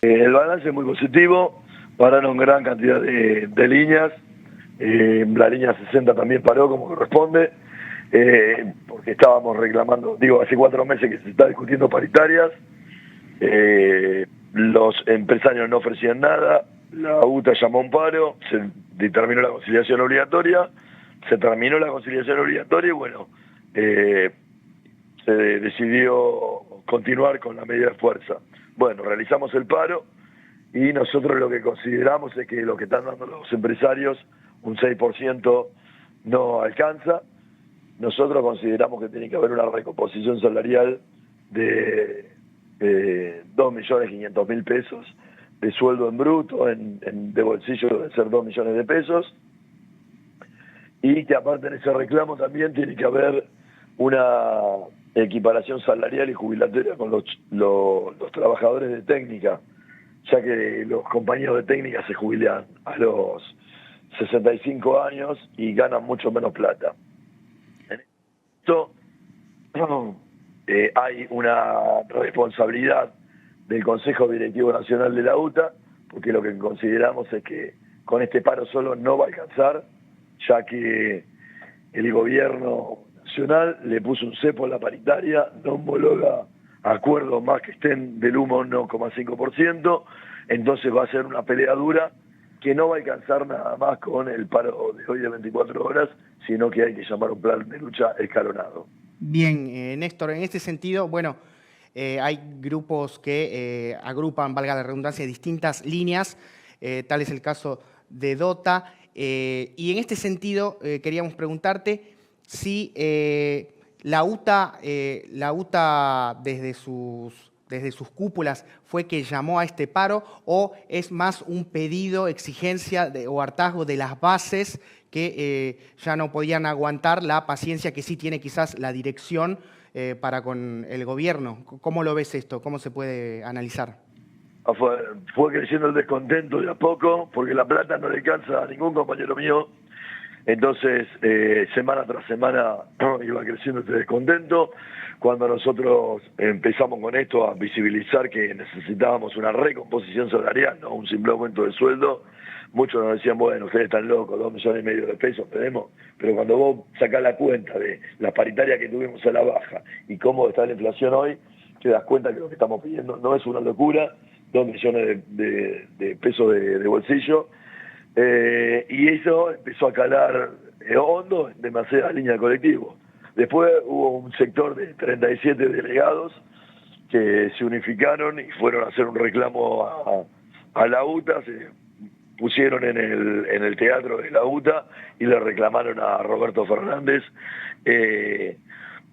El balance es muy positivo, pararon gran cantidad de líneas, la línea 60 también paró como corresponde, porque estábamos reclamando, hace 4 meses que se está discutiendo paritarias, los empresarios no ofrecían nada, la UTA llamó a un paro, se determinó la conciliación obligatoria, se terminó la conciliación obligatoria y bueno, se decidió continuar con la medida de fuerza. Bueno, realizamos el paro y nosotros lo que consideramos es que lo que están dando los empresarios, un 6% no alcanza. Nosotros consideramos que tiene que haber una recomposición salarial de 2.500.000 pesos de sueldo en bruto, de bolsillo debe ser 2 millones de pesos, y que aparte de ese reclamo también tiene que haber una equiparación salarial y jubilatoria con los trabajadores de técnica, ya que los compañeros de técnica se jubilan a los 65 años y ganan mucho menos plata. En esto hay una responsabilidad del Consejo Directivo Nacional de la UTA, porque lo que consideramos es que con este paro solo no va a alcanzar, ya que el gobierno nacional le puso un cepo a la paritaria, no homologa acuerdos más que estén del 1,5%, entonces va a ser una pelea dura que no va a alcanzar nada más con el paro de hoy de 24 horas, sino que hay que llamar un plan de lucha escalonado. Bien, Néstor, en este sentido, bueno, hay grupos que agrupan, valga la redundancia, distintas líneas, tal es el caso de DOTA, y en este sentido queríamos preguntarte si la UTA desde sus cúpulas fue que llamó a este paro o es más un pedido, exigencia o hartazgo de las bases que ya no podían aguantar la paciencia que sí tiene quizás la dirección para con el gobierno. ¿Cómo lo ves esto? ¿Cómo se puede analizar? Fue creciendo el descontento de a poco, porque la plata no le alcanza a ningún compañero mío. Entonces, semana tras semana iba creciendo este descontento. Cuando nosotros empezamos con esto a visibilizar que necesitábamos una recomposición salarial, no un simple aumento de sueldo, muchos nos decían, bueno, ustedes están locos, 2,5 millones de pesos tenemos, pero cuando vos sacás la cuenta de la paritaria que tuvimos a la baja y cómo está la inflación hoy, te das cuenta que lo que estamos pidiendo no es una locura, 2 millones de pesos de bolsillo, y eso empezó a calar hondo en demasiadas líneas de colectivo. Después hubo un sector de 37 delegados que se unificaron y fueron a hacer un reclamo a la UTA, se pusieron en el teatro de la UTA y le reclamaron a Roberto Fernández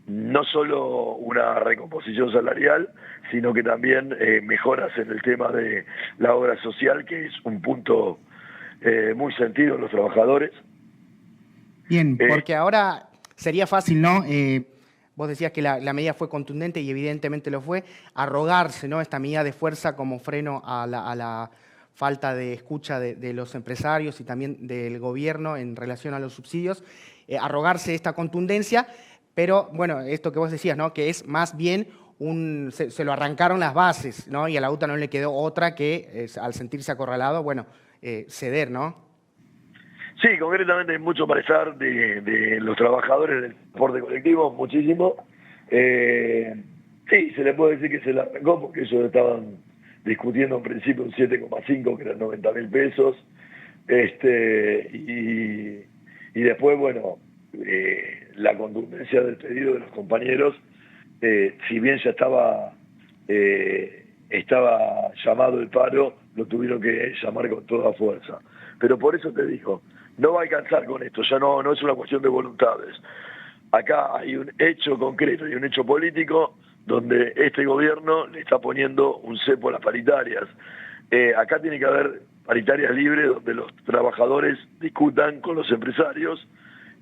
no solo una recomposición salarial, sino que también mejoras en el tema de la obra social, que es un punto muy sentido en los trabajadores. Bien, porque ahora sería fácil, ¿no? Vos decías que la medida fue contundente y evidentemente lo fue, arrogarse, ¿no? Esta medida de fuerza como freno a la falta de escucha de los empresarios y también del gobierno en relación a los subsidios, arrogarse esta contundencia, pero bueno, esto que vos decías, ¿no? Que es más bien se lo arrancaron las bases, ¿no? Y a la UTA no le quedó otra que, al sentirse acorralado, bueno, ceder, ¿no? Sí, concretamente hay mucho malestar de los trabajadores del transporte colectivo, muchísimo. Sí, se le puede decir que se la arrancó porque ellos estaban discutiendo en principio un 7,5, que eran 90.000 pesos. Y después, bueno, la contundencia del pedido de los compañeros, si bien ya estaba llamado el paro, lo tuvieron que llamar con toda fuerza. Pero por eso te digo, no va a alcanzar con esto, ya no es una cuestión de voluntades. Acá hay un hecho concreto y un hecho político donde este gobierno le está poniendo un cepo a las paritarias. Acá tiene que haber paritarias libres donde los trabajadores discutan con los empresarios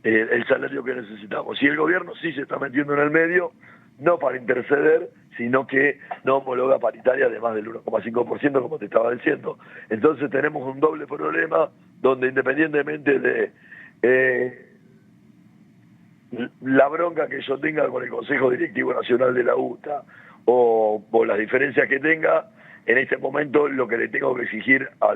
el salario que necesitamos. Y el gobierno sí se está metiendo en el medio, no para interceder, sino que no homologa paritarias de más del 1,5%, como te estaba diciendo. Entonces tenemos un doble problema donde, independientemente de la bronca que yo tenga con el Consejo Directivo Nacional de la UTA o las diferencias que tenga, en este momento lo que le tengo que exigir a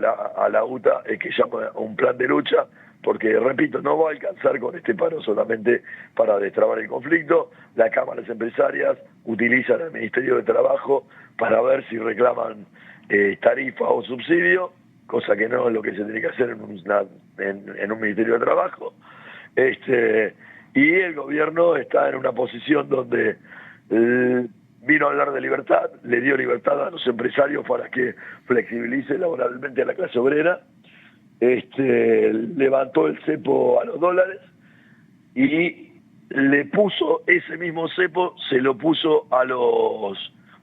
la UTA es que llame a un plan de lucha, porque, repito, no va a alcanzar con este paro solamente para destrabar el conflicto. Las cámaras empresarias utilizan al Ministerio de Trabajo para ver si reclaman tarifa o subsidio, cosa que no es lo que se tiene que hacer en un Ministerio de Trabajo. Y el gobierno está en una posición donde vino a hablar de libertad, le dio libertad a los empresarios para que flexibilice laboralmente a la clase obrera, levantó el cepo a los dólares y le puso ese mismo cepo, se lo puso a los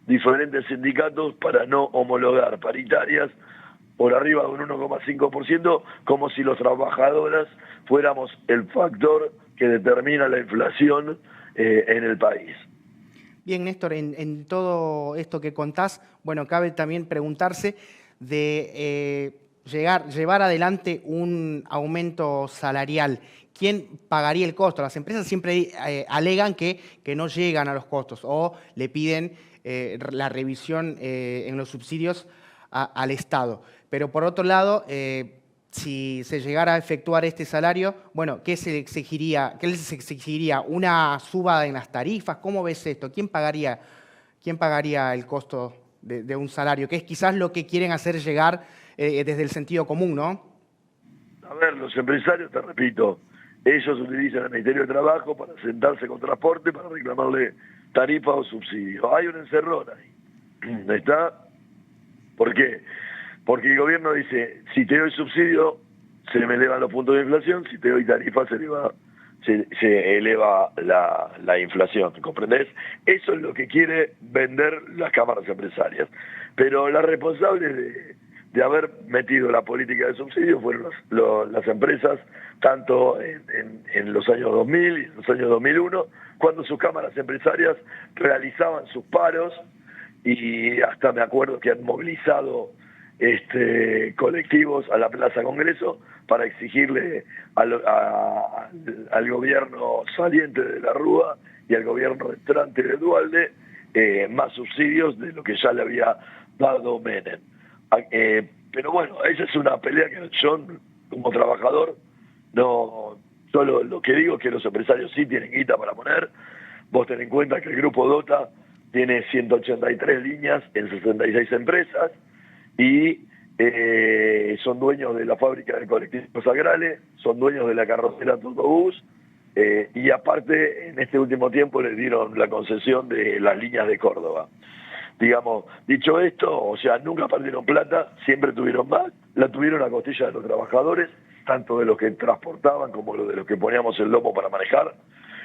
diferentes sindicatos para no homologar paritarias por arriba de un 1,5%, como si los trabajadoras fuéramos el factor que determina la inflación en el país. Bien, Néstor, en todo esto que contás, bueno, cabe también preguntarse de llevar adelante un aumento salarial. ¿Quién pagaría el costo? Las empresas siempre alegan que no llegan a los costos o le piden la revisión en los subsidios al Estado. Pero por otro lado, si se llegara a efectuar este salario, bueno, ¿qué se les exigiría? ¿Una suba en las tarifas? ¿Cómo ves esto? ¿Quién pagaría el costo de un salario? Que es quizás lo que quieren hacer llegar desde el sentido común, ¿no? A ver, los empresarios, te repito, ellos utilizan el Ministerio de Trabajo para sentarse con transporte, para reclamarle tarifa o subsidio. Hay un encerrón ahí. ¿Está? ¿Por qué? Porque el gobierno dice, si te doy subsidio, se me elevan los puntos de inflación, si te doy tarifa, se eleva la inflación, ¿comprendés? Eso es lo que quiere vender las cámaras empresarias. Pero las responsables de haber metido la política de subsidio fueron las empresas, tanto en los años 2000 y en los años 2001, cuando sus cámaras empresarias realizaban sus paros, y hasta me acuerdo que han movilizado colectivos a la Plaza Congreso para exigirle al gobierno saliente de la Rúa y al gobierno entrante de Duhalde más subsidios de lo que ya le había dado Menem. Pero bueno, esa es una pelea que yo, como trabajador, no solo lo que digo es que los empresarios sí tienen guita para poner. Vos ten en cuenta que el Grupo Dota tiene 183 líneas en 66 empresas y son dueños de la fábrica de colectivos agrales, son dueños de la carrocera Tutobús, y aparte en este último tiempo les dieron la concesión de las líneas de Córdoba. Digamos, dicho esto, o sea, nunca perdieron plata, siempre tuvieron más, la tuvieron a costilla de los trabajadores, tanto de los que transportaban como de los que poníamos el lomo para manejar.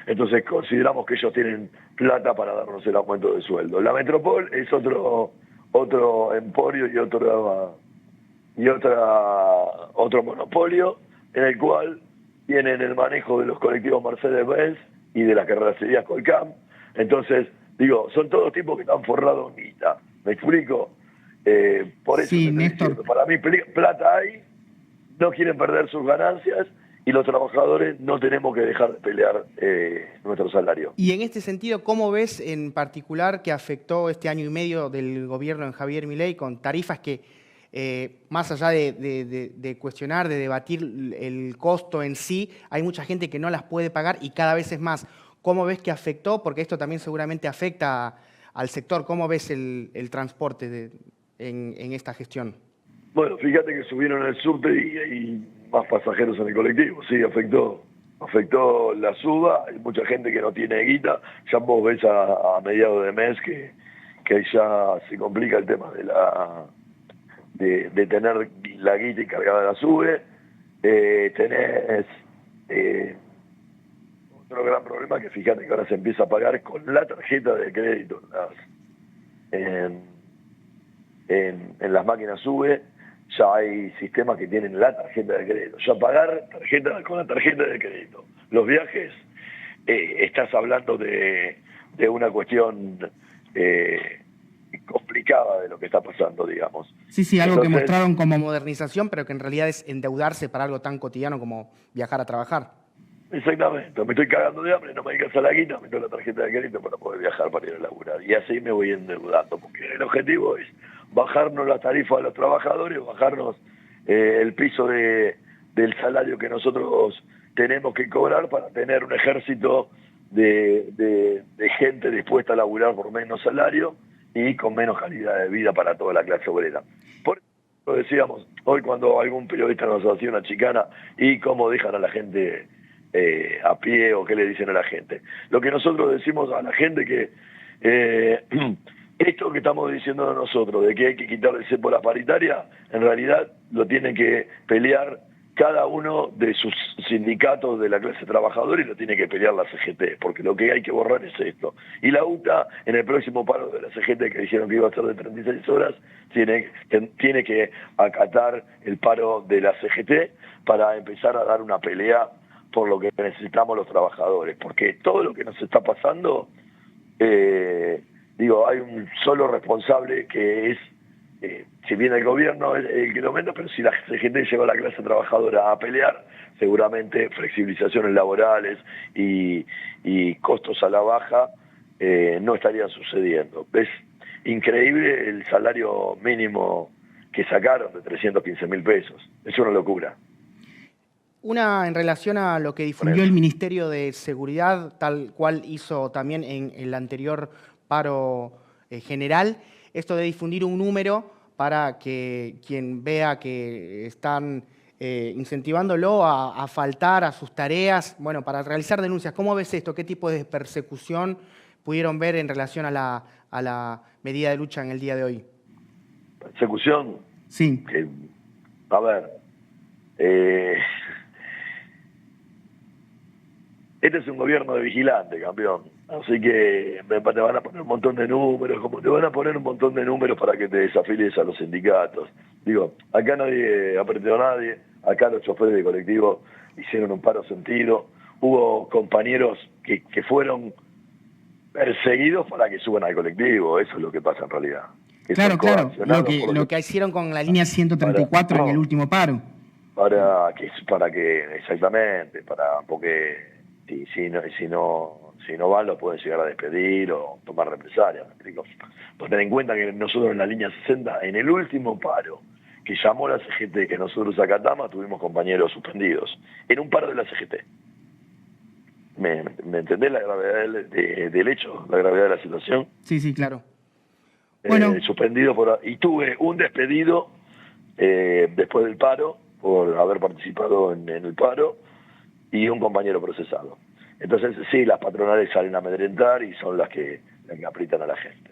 Entonces consideramos que ellos tienen plata para darnos el aumento de sueldo. La Metropol es otro emporio y otro monopolio en el cual tienen el manejo de los colectivos Mercedes-Benz y de las carrocerías Colcam. Entonces, digo, son todos tipos que están forrados en guita. ¿Me explico? Por eso sí, Néstor. Para mí plata hay, no quieren perder sus ganancias y los trabajadores no tenemos que dejar de pelear nuestro salario. Y en este sentido, ¿cómo ves en particular que afectó este año y medio del gobierno de Javier Milei con tarifas que, más allá de cuestionar, de debatir el costo en sí, hay mucha gente que no las puede pagar y cada vez es más? ¿Cómo ves que afectó? Porque esto también seguramente afecta al sector. ¿Cómo ves el transporte en esta gestión? Bueno, fíjate que subieron el subte y hay más pasajeros en el colectivo. Sí, afectó la suba. Hay mucha gente que no tiene guita. Ya vos ves a mediados de mes que ya se complica el tema de tener la guita y cargada la sube. Tenés otro gran problema, que fíjate que ahora se empieza a pagar con la tarjeta de crédito en las máquinas SUBE. Ya hay sistemas que tienen la tarjeta de crédito. Ya pagar con la tarjeta de crédito. Los viajes, estás hablando de una cuestión complicada de lo que está pasando, digamos. Sí, algo que mostraron como modernización, pero que en realidad es endeudarse para algo tan cotidiano como viajar a trabajar. Exactamente. Me estoy cagando de hambre, no me alcanza la guita, meto la tarjeta de crédito para poder viajar, para ir a laburar. Y así me voy endeudando, porque el objetivo es bajarnos la tarifa de los trabajadores, bajarnos el piso del salario que nosotros tenemos que cobrar para tener un ejército de gente dispuesta a laburar por menos salario y con menos calidad de vida para toda la clase obrera. Por eso lo decíamos, hoy cuando algún periodista nos hacía una chicana, y cómo dejan a la gente a pie o qué le dicen a la gente. Lo que nosotros decimos a la gente que esto que estamos diciendo nosotros, de que hay que quitarle el cepo a la paritaria, en realidad lo tienen que pelear cada uno de sus sindicatos de la clase trabajadora y lo tiene que pelear la CGT, porque lo que hay que borrar es esto. Y la UTA, en el próximo paro de la CGT, que dijeron que iba a ser de 36 horas, tiene que acatar el paro de la CGT para empezar a dar una pelea por lo que necesitamos los trabajadores, porque todo lo que nos está pasando, hay un solo responsable que es, si bien el gobierno es el que lo manda, pero si la CGT lleva a la clase trabajadora a pelear, seguramente flexibilizaciones laborales y costos a la baja no estarían sucediendo. Es increíble el salario mínimo que sacaron de 315.000 pesos, es una locura. Una en relación a lo que difundió el Ministerio de Seguridad, tal cual hizo también en el anterior paro general, esto de difundir un número para que quien vea que están incentivándolo a faltar a sus tareas, bueno, para realizar denuncias. ¿Cómo ves esto? ¿Qué tipo de persecución pudieron ver en relación a la medida de lucha en el día de hoy? ¿Persecución? Sí. A ver, este es un gobierno de vigilante, campeón. Así que te van a poner un montón de números, como te van a poner un montón de números para que te desafilies a los sindicatos. Digo, acá nadie apretó a nadie, acá los choferes de colectivo hicieron un paro sentido, hubo compañeros que fueron perseguidos para que suban al colectivo, eso es lo que pasa en realidad. Claro, lo que hicieron con la línea 134 en el último paro. Porque si no van, los pueden llegar a despedir o tomar represalias, ¿me explico? Pues ten en cuenta que nosotros en la línea 60, en el último paro que llamó la CGT, que nosotros acatamos, tuvimos compañeros suspendidos, en un paro de la CGT. ¿Me entendés la gravedad del hecho, la gravedad de la situación? Sí, claro. Suspendido y tuve un despedido después del paro, por haber participado en el paro, y un compañero procesado. Entonces, sí, las patronales salen a amedrentar y son las que aprietan a la gente.